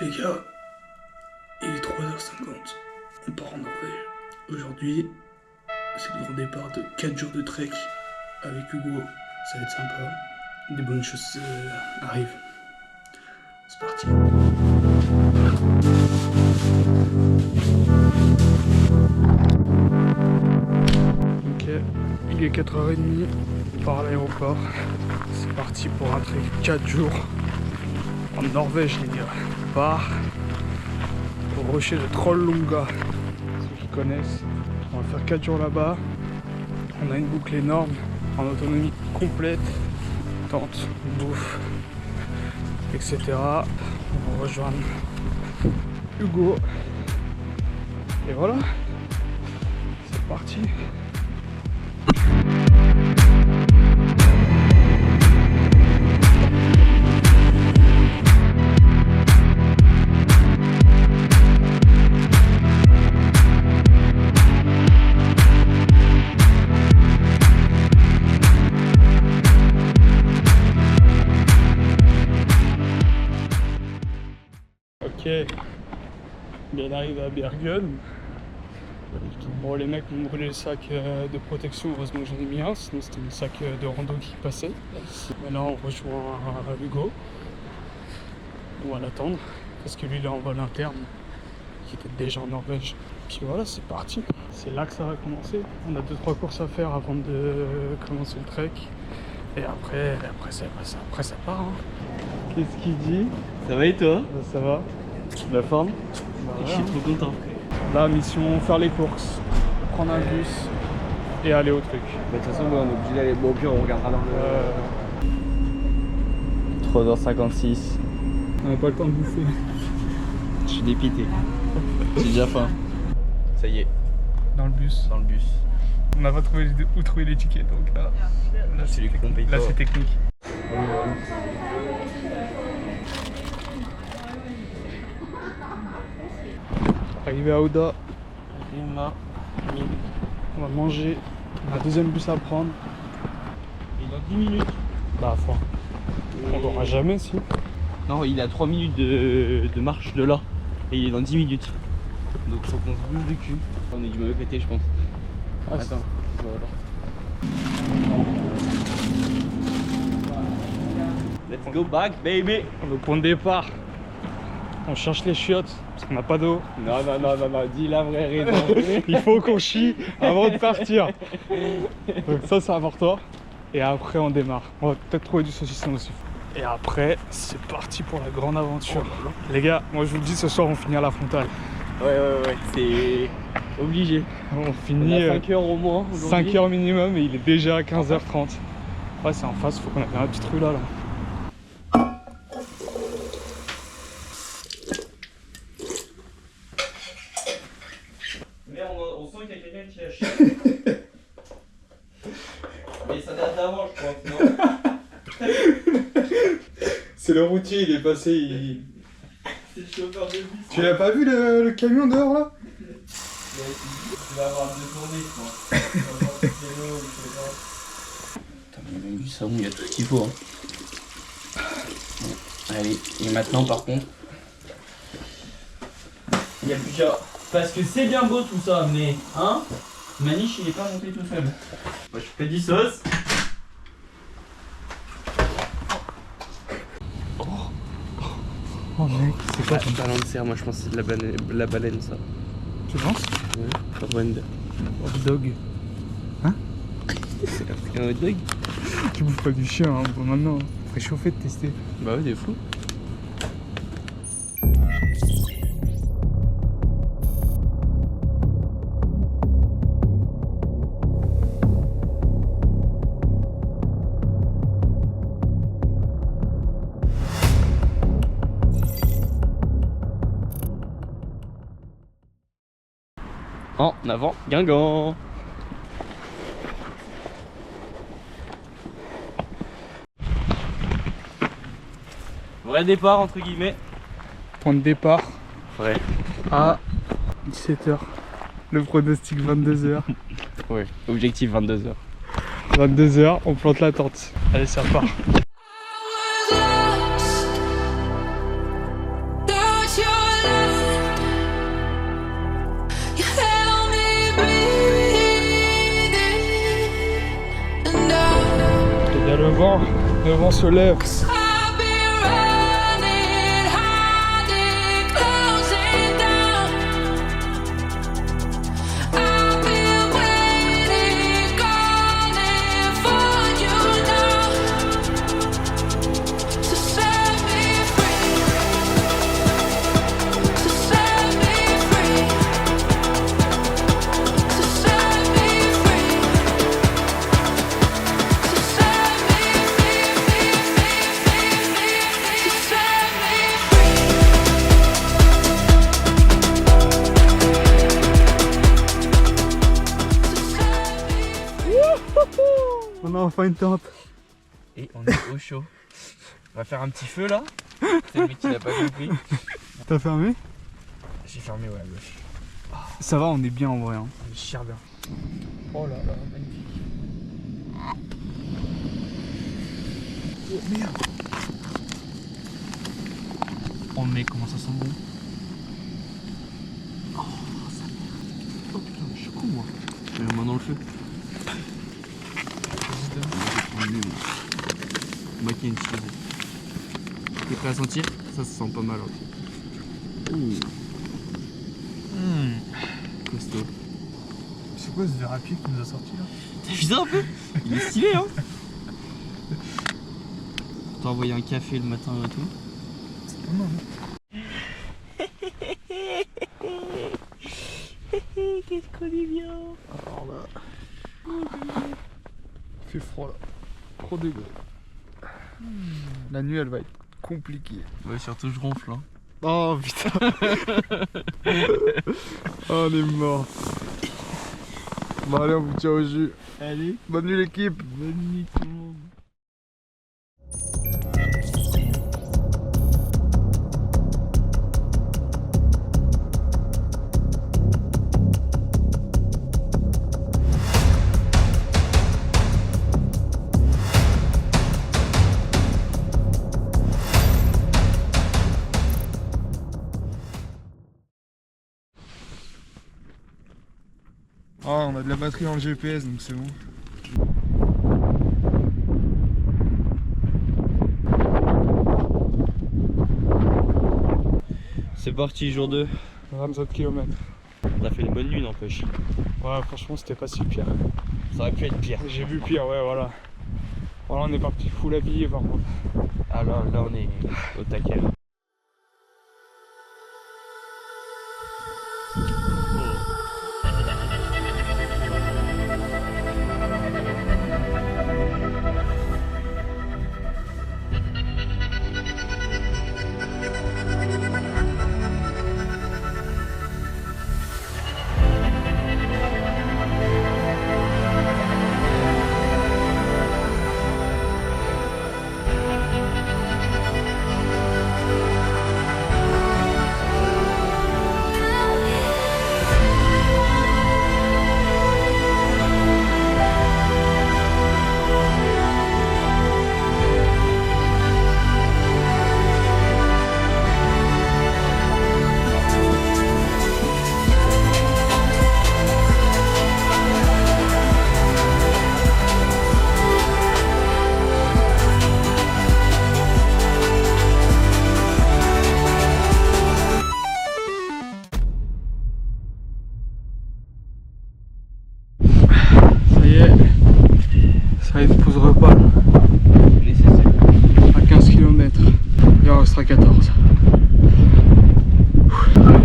Les gars, il est 3h50, on part en Norvège. Aujourd'hui, c'est le grand départ de 4 jours de trek avec Hugo. Ça va être sympa, des bonnes choses arrivent. C'est parti. Ok, il est 4h30, on part à l'aéroport. C'est parti pour un trek 4 jours en Norvège, les gars. On part au rocher de Trolltunga. Ceux qui connaissent, on va faire 4 jours là-bas. On a une boucle énorme, en autonomie complète, tente, bouffe, etc. On va rejoindre Hugo. Et voilà, c'est parti. Ok, bien arrivé à Bergen. Bon, les mecs m'ont brûlé le sac de protection, heureusement que j'en ai mis un, sinon c'était le sac de rando qui passait. Maintenant on rejoint Hugo. On va l'attendre, parce que lui il est en vol interne, qui était déjà en Norvège. Puis voilà, c'est parti. C'est là que ça va commencer. On a 2-3 courses à faire avant de commencer le trek. Et après ça part. Hein. Qu'est-ce qu'il dit? Ça va et toi? Ça va. La forme? Je suis trop content. Là, mission, faire les courses, prendre un bus et aller au truc. De toute façon, on est obligé d'aller. Bon, au pire, on regardera dans le. 3h56. On n'a pas le temps de bouffer. Je suis dépité. J'ai déjà faim. Ça y est, Dans le bus. dans le bus. On n'a pas trouvé où trouver les tickets, donc là C'est les compétents. là c'est technique. Arrivé à Oda, on va manger. On a un deuxième bus à prendre. Et dans 10 minutes. Bah, on l'aura jamais si. Non, il est à 3 minutes de marche de là. Et il est dans 10 minutes. Donc faut qu'on se bouge le cul. On est du mauvais côté, je pense. Ah, Attends, voilà. Let's go back, baby! On est au point de départ. On cherche les chiottes parce qu'on n'a pas d'eau. Non, dis la vraie raison. Il faut qu'on chie avant de partir. Donc ça c'est important. Et après on démarre. On va peut-être trouver du saucisson aussi. Et après c'est parti pour la grande aventure. Les gars, moi je vous le dis, ce soir on finit à la frontale. Ouais, c'est obligé. On On finit a 5 heures au moins. 5 heures minimum et il est déjà à 15h30. Ouais, c'est en face, faut qu'on aille dans la petite rue là. Mais on sent qu'il y a quelqu'un qui a chié. Mais ça date d'avant, je pense, non? C'est le routier, il est passé. C'est le chauffeur de bus. Tu l'as pas vu le camion dehors là? Tu vas avoir 2 journées, je pense. Tu vas avoir le vélo ou je sais pas. Putain, mais il y a même du savon, il y a tout ce qu'il faut. Hein. Bon, allez, et maintenant par contre, il n'y a plus qu'à. Parce que c'est bien beau tout ça, mais hein, Maniche il est pas monté tout seul. Moi je fais du sauce. Oh mec, c'est quoi Pas ballon de serre, moi je pense que c'est de la baleine ça. Tu penses? Ouais, pas bonne. Hot dog. C'est un hot dog? Tu bouffes pas du chien, hein, bon, maintenant. Faut chauffer de tester. Bah ouais, des fous. En avant, Guingamp. Vrai départ entre guillemets. Point de départ Vrai. à 17h. Le pronostic 22h. Ouais, objectif 22h. 22h, on plante la tente. Allez, ça part. Lost Le vent se lève. On a enfin une tente. Et on est au chaud. On va faire un petit feu là. C'est le mec qui l'a pas compris. T'as fermé? J'ai fermé, ouais, à gauche. Ça va, on est bien en vrai. Hein. On est cher bien. Oh là là, magnifique. Oh merde. Oh mec, comment ça sent bon. Oh ça merde. Oh putain, je suis con moi. J'ai la main dans le feu. Moi qui ai une chose. T'es prêt à sentir? Ça se sent pas mal. Costaud. C'est quoi ce verre à pied qui nous a sorti là? T'as vu ça un peu? Il est stylé hein. T'as envoyé un café le matin et tout. C'est pas mal. Qu'est-ce qu'on est bien. Alors là. Il fait froid là. Trop degrés. La nuit elle va être compliquée. Ouais, surtout je ronfle hein. Oh putain. Oh, on est mort. Bon allez, on vous tient au jus. Allez. Bonne nuit l'équipe. Bonne nuit tout le monde. Ah, on a de la batterie dans le GPS donc c'est bon. C'est parti, jour 2. 27 km. On a fait une bonne nuit, n'empêche. Ouais, franchement, c'était pas si pire. Ça aurait pu être pire. J'ai vu pire, ouais, voilà. Voilà, on est parti full habillé par contre. Alors là, on est au taquet. Ça y est, pause repas là. À 15 km. Il en restera 14.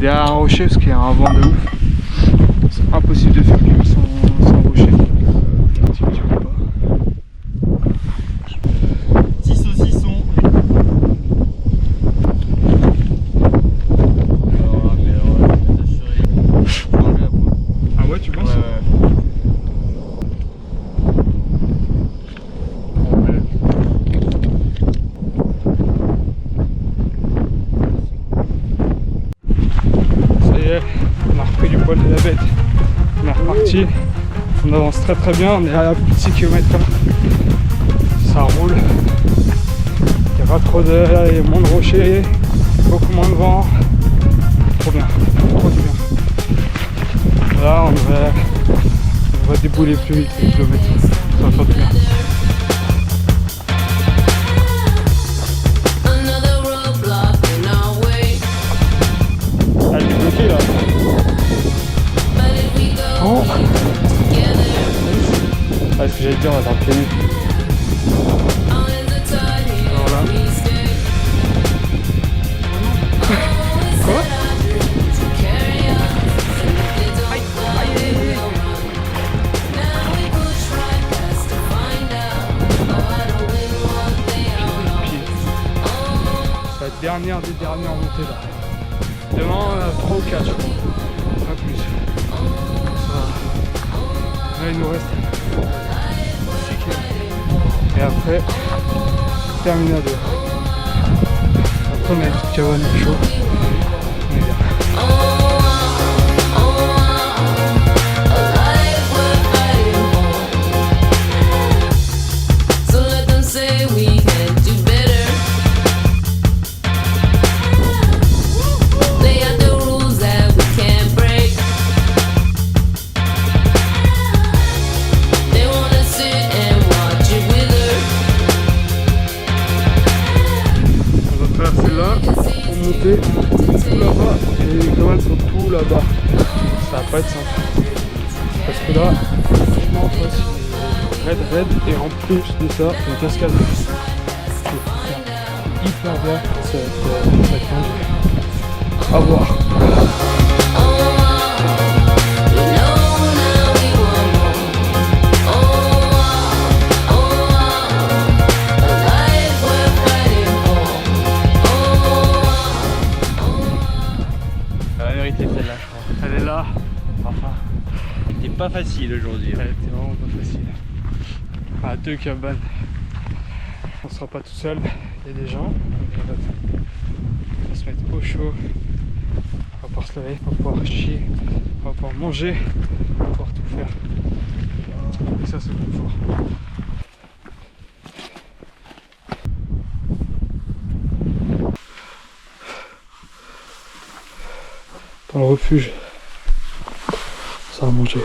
Derrière un rocher parce qu'il y a un vent de ouf. C'est impossible de faire plus sans rocher. Si tu veux pas. Petit saucisson. Ah ouais, tu penses? On a repris du poil de la bête. On est reparti. On avance très très bien. On est à plus de 6 km. Ça roule. Il n'y a pas trop de. Là, il y a moins de rochers. Beaucoup moins de vent. Trop bien. Trop bien. Là, on va débouler plus vite les kilomètres. Ça va faire du bien. descend. Ah, ce que j'allais dire, on va dans le pied nu. Alors là. Quoi? C'est la dernière des dernières montées là. Demain on a 3 ou 4 je crois. Pas plus. Ça va. Là il nous reste 6 km. Et après, terminer à 2. Après on a une petite cabane chaud. On est bien. Tout là-bas et les cabanes sont tout là-bas. Ça va pas être simple. Parce que là, franchement, toi, c'est raide et en plus de ça, une cascade. C'est hyper bien, ça va être tendu. À voir. Celle-là, je crois. Elle est là. Enfin, c'était pas facile aujourd'hui. Elle était vraiment pas facile. À 2 cabanes. On sera pas tout seul. Il y a des gens. On va se mettre au chaud. On va pouvoir se lever. On va pouvoir chier. On va pouvoir manger. On va pouvoir tout faire. Et ça, c'est le plus fort. Dans le refuge, ça va manger.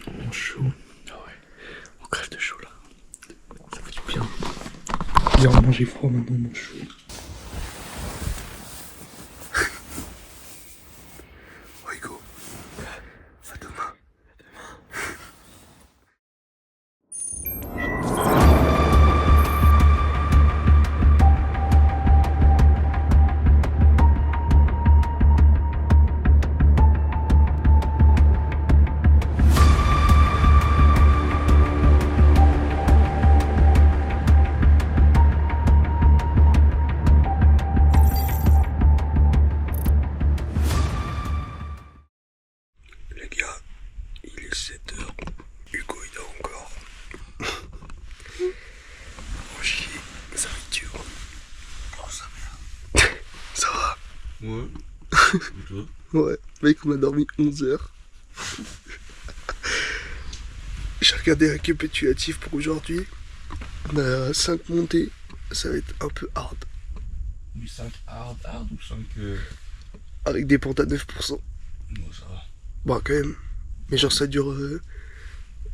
Mon chaud. Ah ouais. On crève de chaud là. Ça fait du bien. Bien manger froid maintenant, mon chou. Rico. À demain. Ouais. Ouais, mec, on a dormi 11 heures. J'ai regardé un récapitulatif pour aujourd'hui. On a 5 montées, ça va être un peu hard. Du 5 hard ou 5... Avec des pentes à 9%. Bon, ça va. Bon, quand même. Mais genre, ça dure...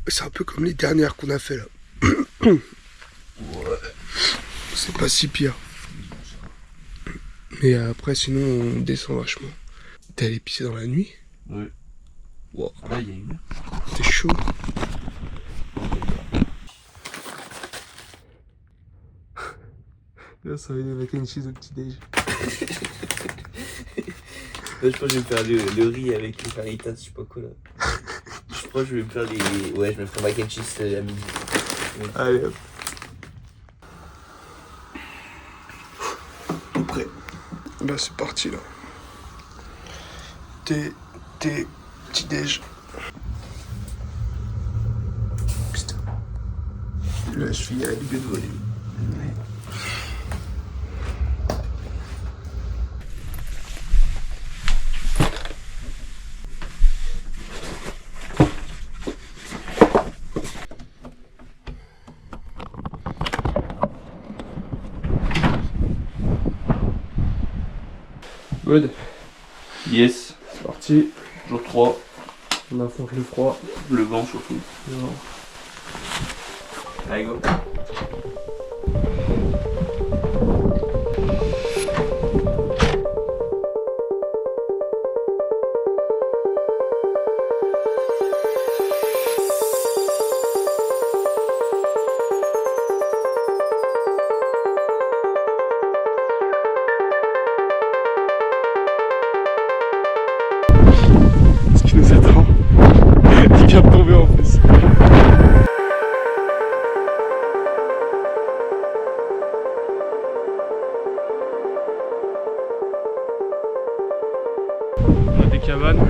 C'est un peu comme les dernières qu'on a fait là. Ouais. C'est pas si pire. Mais après, sinon, on descend vachement. T'es allé pisser dans la nuit? Ouais. Wow. Là, il y a une. T'es chaud. Là, ça va être avec une cheese au petit-déj. Là, je crois que je vais me faire le riz avec les faritas, je sais pas quoi là. Je crois que je vais me faire les... Ouais, je me ferai mac and cheese à midi. Ouais. Allez hop. Prêt. Bah c'est parti là. Thé, petit-déj. Putain. Là je finis à du de volume. Ouais. Good. Yes. C'est parti. Jour 3. On affronte le froid. Le vent surtout. Non. Allez, go. tombé en plus. On a des cabanes.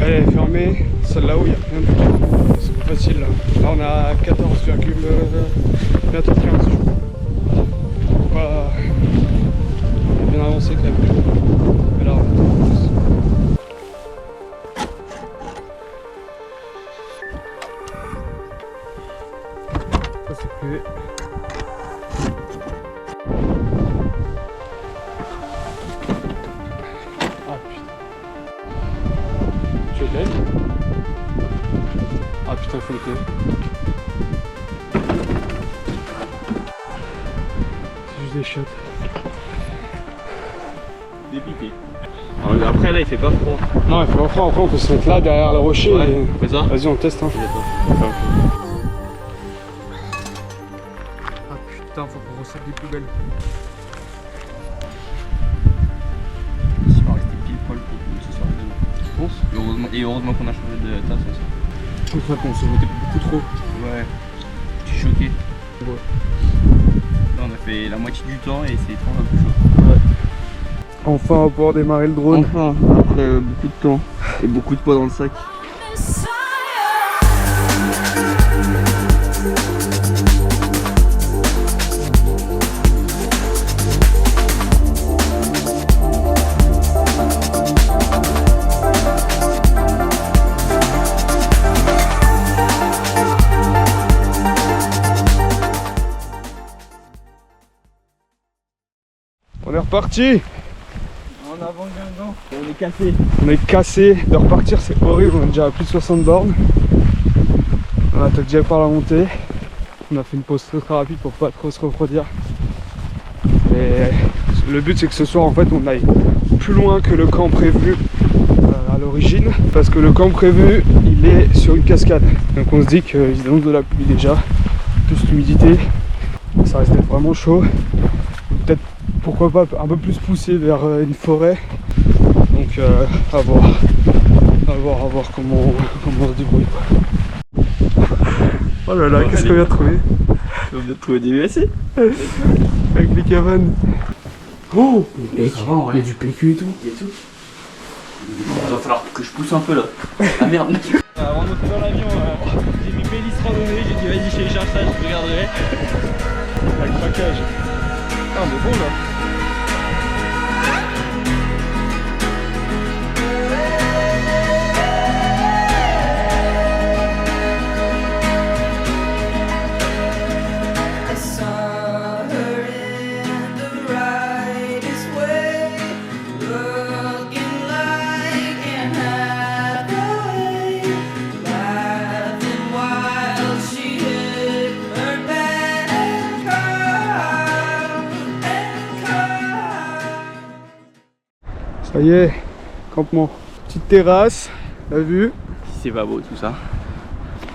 Elle est fermée, celle-là où il y a plein de gens. C'est plus facile là. Là on a 14, bientôt 15 jours. Pas bien avancé quand même. Mais là on attend plus. Ça c'est privé. Ah putain. Tu veux de l'aide? Ah putain, il faut le clé. C'est juste des chiottes. Dépité. Après là il fait pas froid. Non, il fait pas froid. Après on peut se mettre là derrière le rocher. Ouais, et... fais ça. Vas-y, on teste. Hein. Attends. Ah putain, faut qu'on ressorte des poubelles. Il va rester pile poil pour ce soir. Tu penses? Et heureusement qu'on a changé de tasse aussi. Je crois qu'on se mettait beaucoup trop. Ouais. Je suis choqué. Ouais. Là on a fait la moitié du temps et c'est 30 plus chaud. Ouais. Enfin, on va pouvoir démarrer le drone. Enfin, après beaucoup de temps et beaucoup de poids dans le sac. On est reparti. En avant Guingamp, on est cassé. On est cassé. De repartir, c'est horrible. On est déjà à plus de 60 bornes. On attaque déjà par la montée. On a fait une pause très rapide pour pas trop se refroidir. Et le but, c'est que ce soir, en fait, on aille plus loin que le camp prévu à l'origine. Parce que le camp prévu, il est sur une cascade. Donc on se dit qu'il annonce de la pluie déjà. Plus l'humidité. Ça reste vraiment chaud. Peut-être, pourquoi pas, un peu plus poussé vers une forêt. Donc à voir comment on se débrouille. Oh là là, qu'est-ce qu'on vient de trouver? On vient de trouver des USC avec les cabanes. Oh, et ça va, en vrai. Il y a du PQ et tout. Il y a tout. Il va falloir que je pousse un peu là. Ah merde. Avant de monter dans l'avion, j'ai mis Bélis randonnée, j'ai dit vas-y je télécharge ça, je regarderai. Avec le package. Ah on est bon là. Ça y est, campement. Petite terrasse, la vue. C'est pas beau tout ça.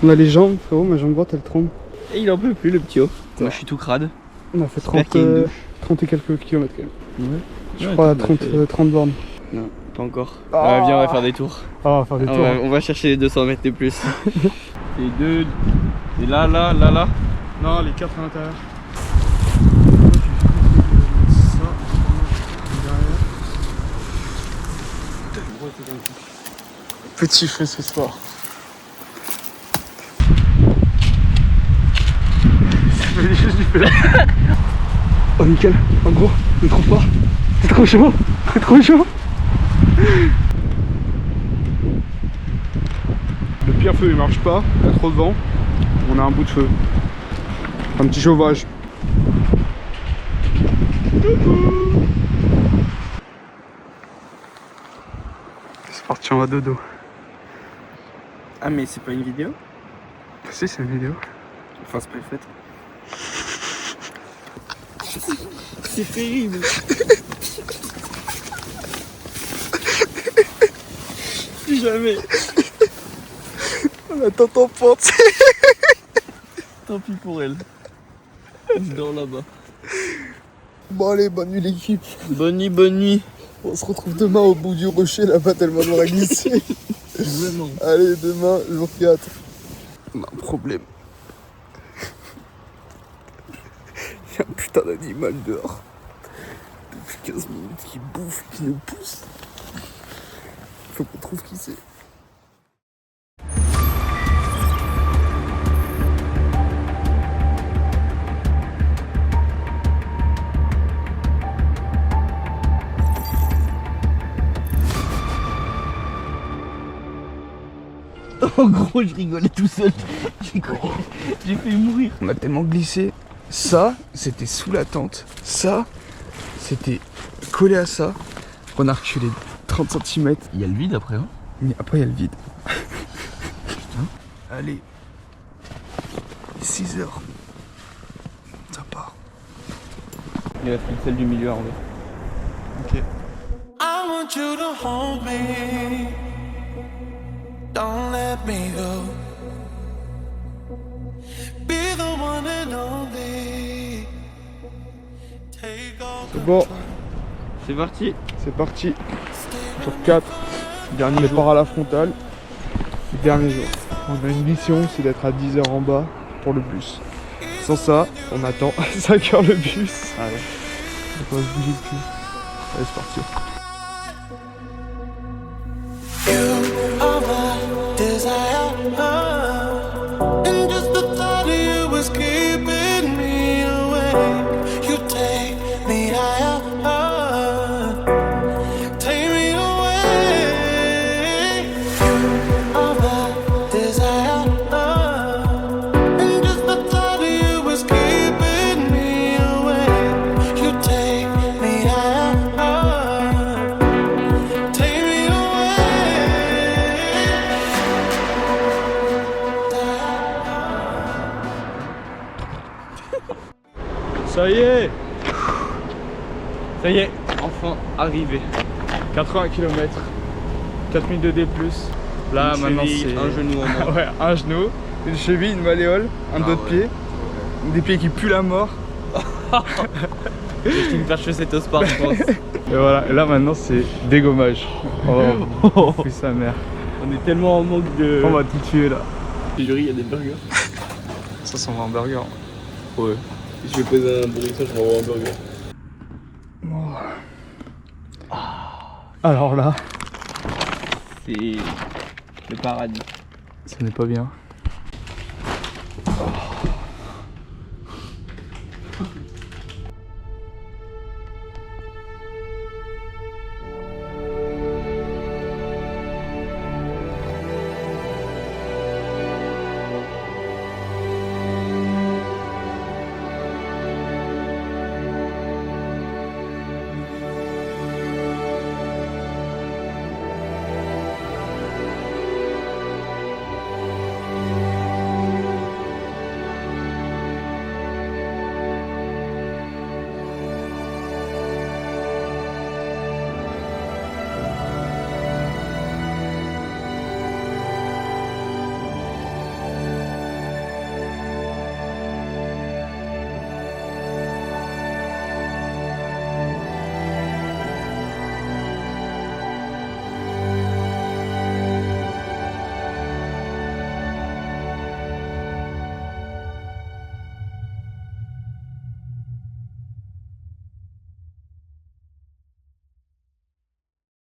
On a les jambes, frérot, ma jambe droite elle tremble. Et il en peut plus le petit haut. Moi je suis tout crade. On a fait J'espère qu'il y a une douche. 30 et quelques kilomètres quand même. Ouais. Je crois à 30 bornes. Non, pas encore. Ah. Viens on va faire des tours. Ah, on va faire des tours. On va chercher les 200 mètres de plus. C'est deux. Et là. Non, les 4 à l'intérieur. Petit feu ce soir. Ça fait juste du feu. Oh nickel, en gros, c'est trop fort. C'est trop chaud. C'est trop chaud. Le pire feu il marche pas, il y a trop de vent. On a un bout de feu. Un petit chauffage. C'est parti, on va dodo. Ah mais c'est pas une vidéo? Si, c'est une vidéo. Enfin c'est pas fait. C'est terrible. Plus jamais. On attend ton pote. Tant pis pour elle. Je dors là-bas. Bon allez, bonne nuit l'équipe. Bonne nuit, bonne nuit. On se retrouve demain au bout du rocher là-bas tellement on aura glissé. Vraiment. Allez, demain, jour 4. On a un problème. Il y a un putain d'animal dehors. Depuis 15 minutes qui bouffe, qui nous pousse. Faut qu'on trouve qui c'est. En gros, je rigolais tout seul. J'ai fait mourir. On a tellement glissé. Ça, c'était sous la tente. Ça, c'était collé à ça. On a reculé 30 cm. Il y a le vide après, hein. Mais après, il y a le vide. Putain. Allez. 6 heures. Ça part. Il a pris celle du milieu à enlever. Ok. I want you to hold me. Don't let me go. Be the one and only. Take all C'est bon, C'est parti. c'est parti. Jour 4. Dernier départ à la frontale. Dernier jour. On a une mission, c'est d'être à 10 heures en bas pour le bus. Sans ça, on attend à 5 heures le bus. Allez. On va se bouger le cul. Allez, c'est parti. of my desire. And just the thought of you was keeping me awake. You take me higher. Take me away. You are my desire. And just the thought of you was keeping me awake. You take me higher. Take me away. Ça y est, Ça y est, enfin arrivé. 80 km. 4 minutes de D+. Là, Une maintenant, cheville, c'est... un genou en moins. Ouais, un genou, une cheville, une malléole, un dos de pied. Des pieds qui puent la mort. J'ai acheté une paire de chaussettes au sport, je pense. Et voilà, et là maintenant c'est dégommage. Oh, puis sa mère. On est tellement en manque de. On va tout tuer là. Je il y a des burgers. Ça sent un burger. Ouais. Si je vais poser un burrito, je m'envoie un burger. Alors là, C'est le paradis. ce n'est pas bien.